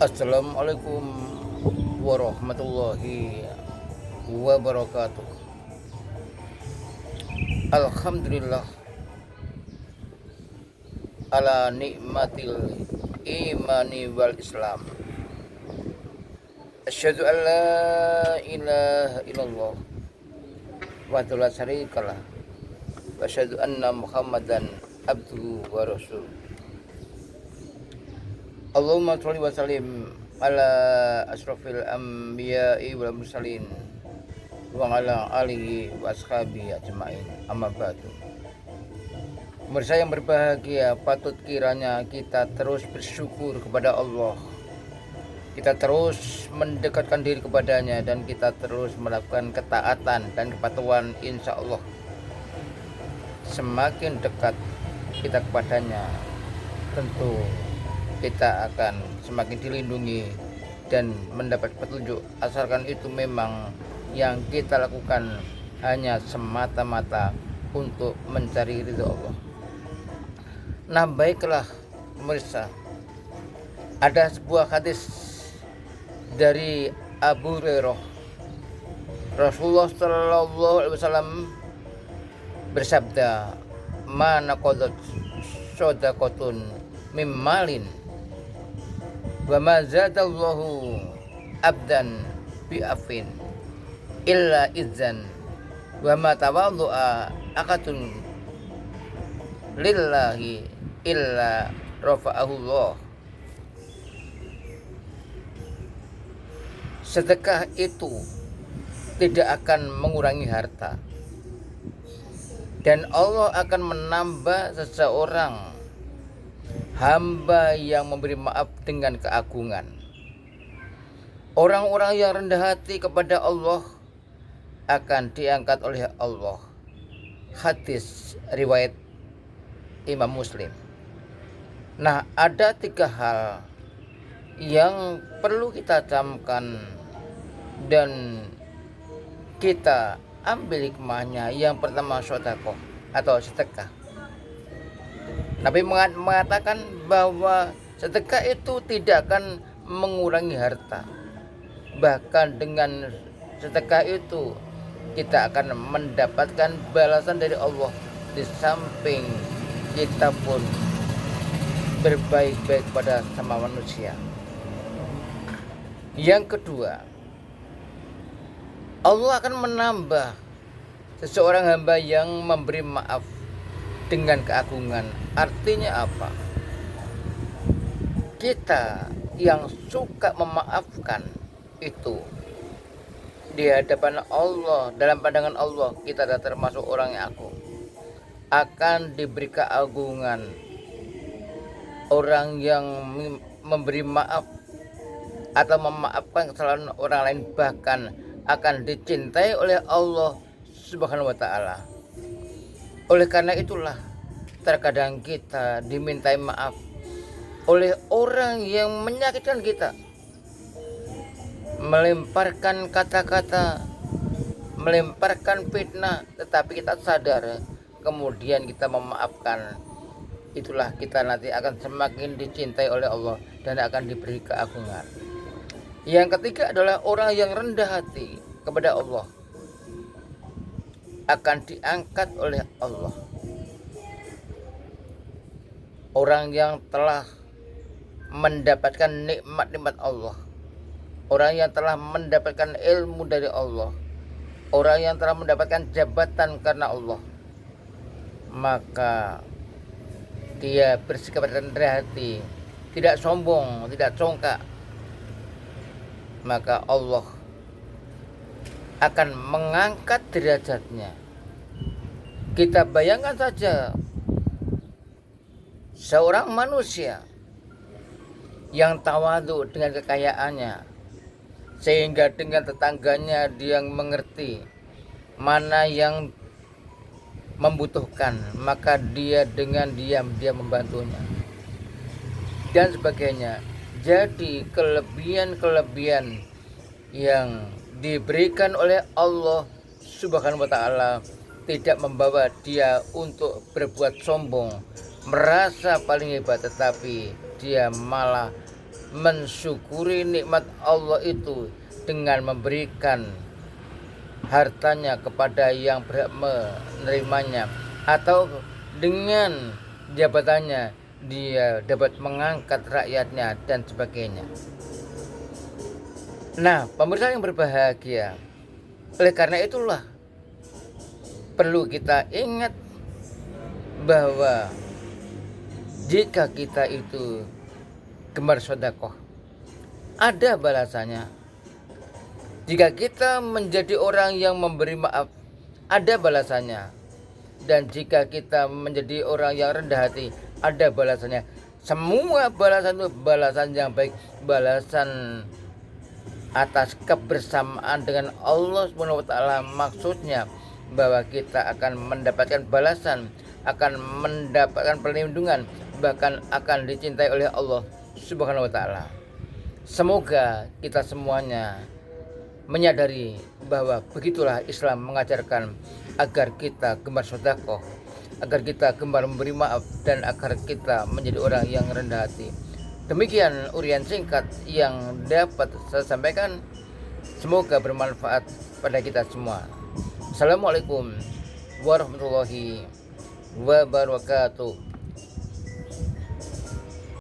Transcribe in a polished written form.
Assalamualaikum warahmatullahi wabarakatuh. Alhamdulillah ala nikmatil imani wal islam. Asyhadu an la ilaha illallah wa la syarikalah wa asyhadu anna Muhammadan abduhu wa rasul. Allahumma sholli wa sallim ala asrofil anbiya'i wal mursalin wa ala alihi wa ashabihi ajma'in, amma ba'du. Pemirsa yang berbahagia, patut kiranya kita terus bersyukur kepada Allah, kita terus mendekatkan diri kepadanya, dan kita terus melakukan ketaatan dan kepatuhan. Insya Allah semakin dekat kita kepadanya, tentu kita akan semakin dilindungi dan mendapat petunjuk, asalkan itu memang yang kita lakukan hanya semata-mata untuk mencari ridho Allah. Nah, baiklah pemirsa, ada sebuah hadis dari Abu Hurairah. Rasulullah Shallallahu Alaihi Wasallam bersabda, "Mana qadot sodakotun mimmalin wa ma zadallahu abdan bi'afin illa izzan wa ma tawadhu'a akatun lillahi illa rafa'ahullah." Sedekah itu tidak akan mengurangi harta, dan Allah akan menambah seseorang hamba yang memberi maaf dengan keagungan. Orang-orang yang rendah hati kepada Allah akan diangkat oleh Allah. Hadis riwayat Imam Muslim. Nah, ada 3 hal yang perlu kita camkan dan kita ambil hikmahnya. Yang pertama, sedekah atau sedekah. Nabi mengatakan bahwa sedekah itu tidak akan mengurangi harta. Bahkan dengan sedekah itu kita akan mendapatkan balasan dari Allah, di samping kita pun berbaik-baik pada sama manusia. Yang kedua, Allah akan menambah seseorang hamba yang memberi maaf dengan keagungan. Artinya apa? Kita yang suka memaafkan itu, di hadapan Allah, dalam pandangan Allah, kita adalah termasuk orang yang agung, akan diberi keagungan. Orang yang memberi maaf atau memaafkan kesalahan orang lain bahkan akan dicintai oleh Allah Subhanahu wa ta'ala. Oleh karena itulah terkadang kita dimintai maaf oleh orang yang menyakitkan kita, melemparkan kata-kata, melemparkan fitnah, tetapi kita sadar, kemudian kita memaafkan. Itulah kita nanti akan semakin dicintai oleh Allah dan akan diberi keagungan. Yang ketiga adalah orang yang rendah hati kepada Allah akan diangkat oleh Allah. Orang yang telah mendapatkan nikmat-nikmat Allah, orang yang telah mendapatkan ilmu dari Allah, orang yang telah mendapatkan jabatan karena Allah, maka dia bersikap rendah hati, tidak sombong, tidak congkak, maka Allah akan mengangkat derajatnya. Kita bayangkan saja seorang manusia yang tawadhu dengan kekayaannya, sehingga dengan tetangganya dia mengerti mana yang membutuhkan, maka dia dengan diam dia membantunya dan sebagainya. Jadi kelebihan-kelebihan yang diberikan oleh Allah Subhanahu wa ta'ala tidak membawa dia untuk berbuat sombong, merasa paling hebat, tetapi dia malah mensyukuri nikmat Allah itu dengan memberikan hartanya kepada yang berhak menerimanya, atau dengan jabatannya dia dapat mengangkat rakyatnya dan sebagainya. Nah, pemirsa yang berbahagia, oleh karena itulah perlu kita ingat bahwa jika kita itu gemar sedekah, ada balasannya. Jika kita menjadi orang yang memberi maaf, ada balasannya. Dan jika kita menjadi orang yang rendah hati, ada balasannya. Semua balasan itu balasan yang baik, balasan atas kebersamaan dengan Allah SWT. Maksudnya bahwa kita akan mendapatkan balasan, akan mendapatkan perlindungan, bahkan akan dicintai oleh Allah SWT. Semoga kita semuanya menyadari bahwa begitulah Islam mengajarkan, agar kita gemar sedekah, agar kita gemar memberi maaf, dan agar kita menjadi orang yang rendah hati. Demikian urian singkat yang dapat saya sampaikan. Semoga bermanfaat pada kita semua. Assalamualaikum warahmatullahi wabarakatuh.